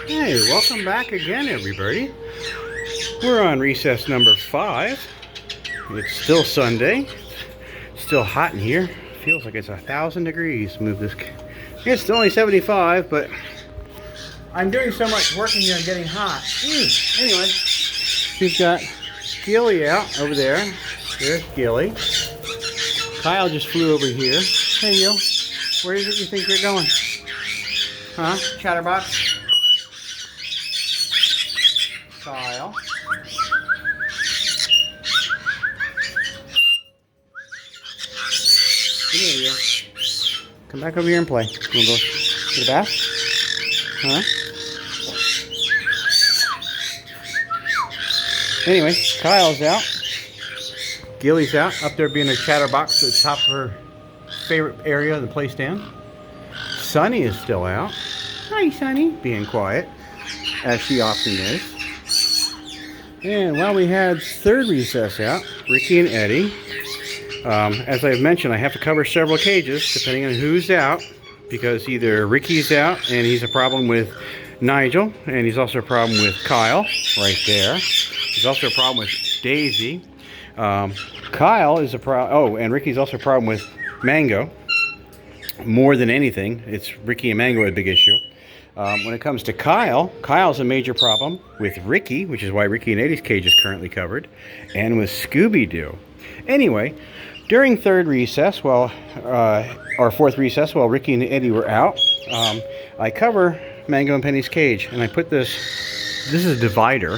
Hey, welcome back again, everybody. We're on recess number 5. It's still Sunday. Still hot in here. Feels like it's 1,000 degrees. Move this. It's only 75, but I'm doing so much working here and getting hot. Anyway, we've got Gilly out over there. There's Gilly. Kyle just flew over here. Hey, you. Where is it you think you're going? Huh? Chatterbox? Kyle. Come here, you. Come back over here and play. You wanna go to the bath? Huh? Anyway, Kyle's out. Gilly's out, up there being a chatterbox at the top of her favorite area of the play stand. Sunny is still out. Hi, Sunny. Being quiet, as she often is. And while we had third recess out, Ricky and Eddie, as I've mentioned, I have to cover several cages depending on who's out, because either Ricky's out and he's a problem with Nigel, and he's also a problem with Kyle right there. He's also a problem with Daisy. Kyle is a problem. Oh, and Ricky's also a problem with Mango. More than anything, it's Ricky and Mango a big issue. When it comes to Kyle, Kyle's a major problem with Ricky, which is why Ricky and Eddie's cage is currently covered, and with Scooby-Doo. Anyway, during third recess, or fourth recess, while Ricky and Eddie were out, I cover Mango and Penny's cage, and I put this is a divider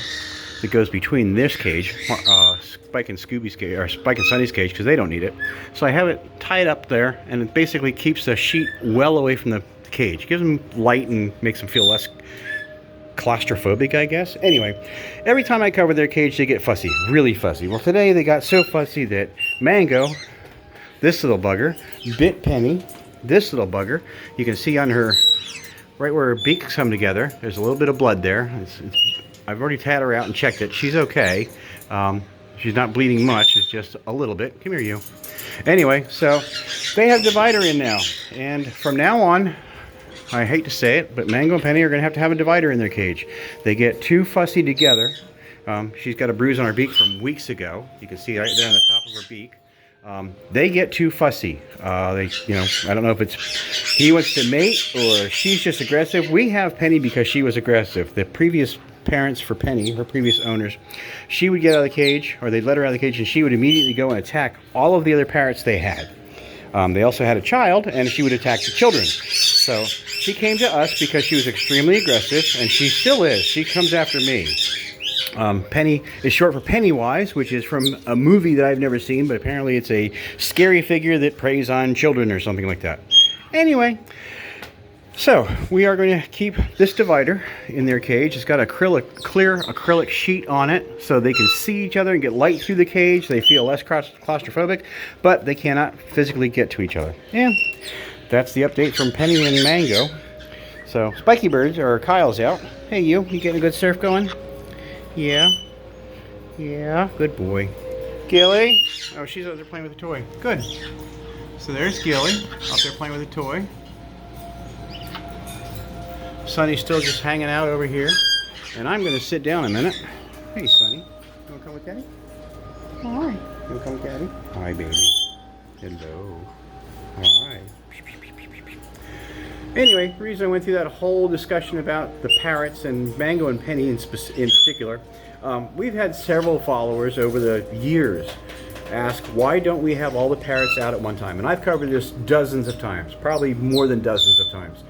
that goes between this cage, Spike and Scooby's cage, or Spike and Sunny's cage, because they don't need it. So I have it tied up there, and it basically keeps the sheet well away from the cage. It gives them light and makes them feel less claustrophobic, I guess. Anyway, every time I cover their cage, they get fussy, really fussy. Well, today they got so fussy that Mango, this little bugger, bit Penny, this little bugger. You can see on her, right where her beaks come together, there's a little bit of blood there. I've already had her out and checked it. She's okay. She's not bleeding much. It's just a little bit. Come here, you. Anyway, so they have divider in now. And from now on, I hate to say it, but Mango and Penny are going to have a divider in their cage. They get too fussy together. She's got a bruise on her beak from weeks ago. You can see right there on the top of her beak. They get too fussy. I don't know if it's he wants to mate or she's just aggressive. We have Penny because she was aggressive. The previous parents for Penny, her previous owners, she would get out of the cage, or they'd let her out of the cage, and she would immediately go and attack all of the other parrots they had. They also had a child, and she would attack the children. So she came to us because she was extremely aggressive, and she still is. She comes after me. Penny is short for Pennywise, which is from a movie that I've never seen, but apparently it's a scary figure that preys on children or something like that. Anyway, so we are going to keep this divider in their cage. It's got a clear acrylic sheet on it so they can see each other and get light through the cage. They feel less claustrophobic, but they cannot physically get to each other. And that's the update from Penny and Mango. So Spiky Birds, or Kyle's out. Hey, you getting a good surf going? Yeah, good boy. Gilly? Oh, she's out there playing with a toy. Good. So there's Gilly, out there playing with a toy. Sunny's still just hanging out over here. And I'm going to sit down a minute. Hey, Sunny. You want to come with Daddy? Hi. You want to come with Daddy? Hi, baby. Hello. Hi. Anyway, the reason I went through that whole discussion about the parrots and Mango and Penny in particular, we've had several followers over the years ask, why don't we have all the parrots out at one time? And I've covered this dozens of times, probably more than dozens of times.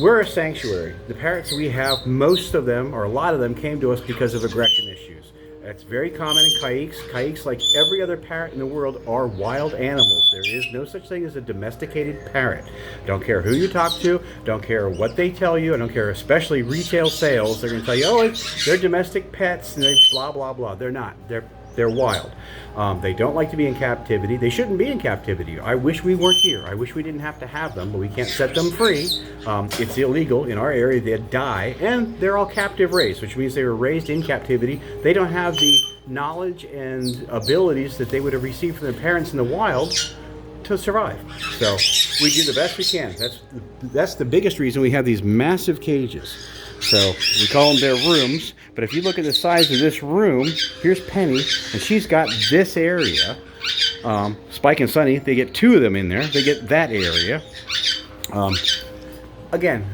We're a sanctuary. The parrots we have, most of them, or a lot of them, came to us because of aggression issues. That's very common in Caiques. Caiques, like every other parrot in the world, are wild animals. There is no such thing as a domesticated parrot. Don't care who you talk to, don't care what they tell you, I don't care, especially retail sales. They're going to tell you, oh, they're domestic pets, and they blah, blah, blah. They're not. They're wild. They don't like to be in captivity. They shouldn't be in captivity. I wish we weren't here. I wish we didn't have to have them, but we can't set them free. It's illegal in our area. They'd die, and they're all captive raised, which means they were raised in captivity. They don't have the knowledge and abilities that they would have received from their parents in the wild to survive. So we do the best we can. That's the biggest reason we have these massive cages. So we call them their rooms, but if you look at the size of this room, here's Penny, and she's got this area. Spike and Sunny, they get 2 of them in there. They get that area. Again,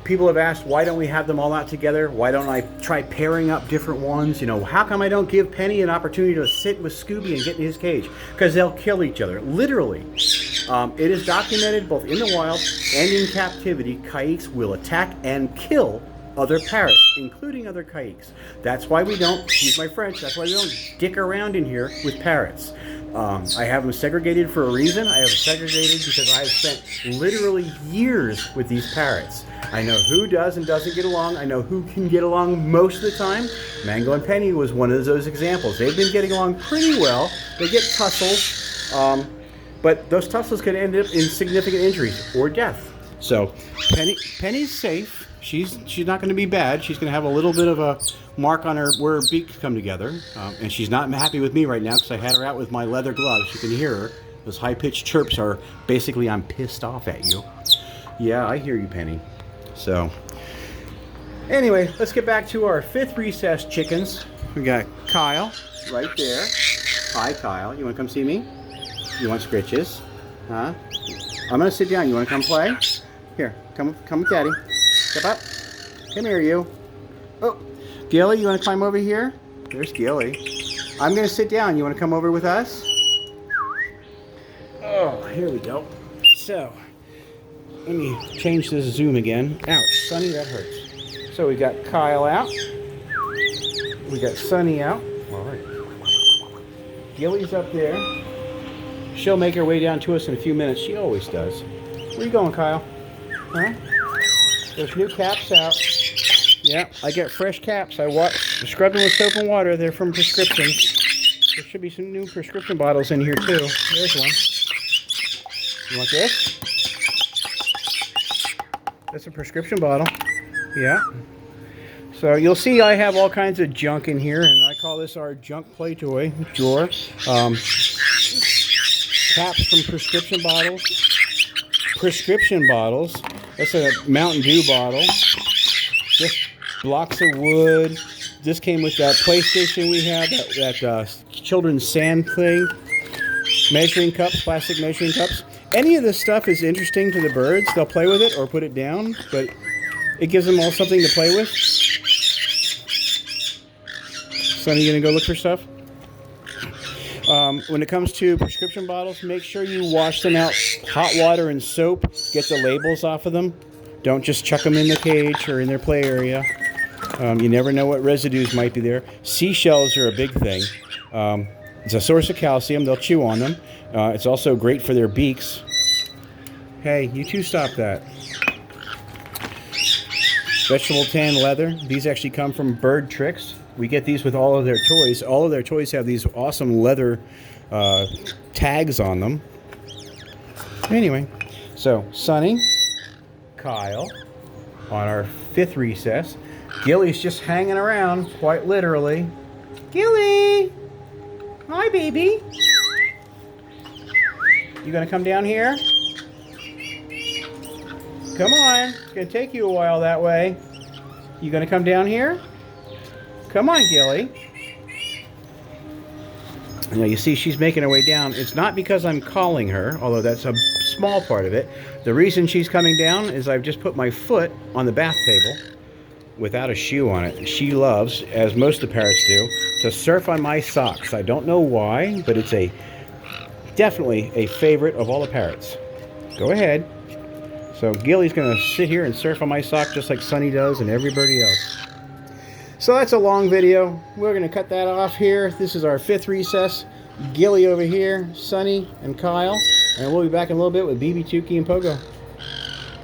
people have asked, why don't we have them all out together? Why don't I try pairing up different ones? You know, how come I don't give Penny an opportunity to sit with Scooby and get in his cage? Because they'll kill each other, literally. It is documented both in the wild and in captivity, Caiques will attack and kill other parrots, including other Caiques. That's why we don't, excuse my French, that's why we don't dick around in here with parrots. I have them segregated for a reason. I have them segregated because I have spent literally years with these parrots. I know who does and doesn't get along. I know who can get along most of the time. Mango and Penny was one of those examples. They've been getting along pretty well. They get tussles, but those tussles could end up in significant injuries or death. So Penny's safe. She's not going to be bad. She's going to have a little bit of a mark on her where her beaks come together. And she's not happy with me right now because I had her out with my leather gloves. You can hear her. Those high-pitched chirps are basically, I'm pissed off at you. Yeah, I hear you, Penny. So, anyway, let's get back to our 5th recess chickens. We got Kyle right there. Hi, Kyle. You want to come see me? You want scritches? Huh? I'm going to sit down. You want to come play? Here, come with Daddy. Step up. Come here, you. Oh, Gilly, you want to climb over here? There's Gilly. I'm going to sit down. You want to come over with us? Oh, here we go. So, let me change this zoom again. Ouch, Sunny, that hurts. So we got Kyle out. We got Sunny out. All right. Gilly's up there. She'll make her way down to us in a few minutes. She always does. Where you going, Kyle? Huh? There's new caps out. Yeah, I get fresh caps. I scrub them with soap and water. They're from prescriptions. There should be some new prescription bottles in here too. There's one. You want this? That's a prescription bottle. Yeah. So you'll see I have all kinds of junk in here, and I call this our junk play toy drawer. Caps from prescription bottles. Prescription bottles. That's a Mountain Dew bottle. This blocks of wood. This came with that PlayStation we had, that children's sand thing. Measuring cups, plastic measuring cups. Any of this stuff is interesting to the birds. They'll play with it or put it down, but it gives them all something to play with. Sonny, you gonna go look for stuff? When it comes to prescription bottles, make sure you wash them out. Hot water and soap. Get the labels off of them. Don't just chuck them in the cage or in their play area. You never know what residues might be there. Seashells are a big thing. It's a source of calcium. They'll chew on them. It's also great for their beaks. Hey, you two stop that. Vegetable tan leather. These actually come from Bird Tricks. We get these with all of their toys. All of their toys have these awesome leather tags on them. Anyway, so Sunny, Kyle, on our 5th recess. Gilly's just hanging around, quite literally. Gilly! Hi, baby. You gonna come down here? Come on. It's gonna take you a while that way. You gonna come down here? Come on, Gilly. Now you see she's making her way down. It's not because I'm calling her, although that's a small part of it. The reason she's coming down is I've just put my foot on the bath table without a shoe on it. She loves, as most of the parrots do, to surf on my socks. I don't know why, but it's definitely a favorite of all the parrots. Go ahead. So Gilly's going to sit here and surf on my sock just like Sunny does and everybody else. So that's a long video. We're going to cut that off here. This is our 5th recess. Gilly over here, Sunny and Kyle. And we'll be back in a little bit with BB, Tukey, and Pogo.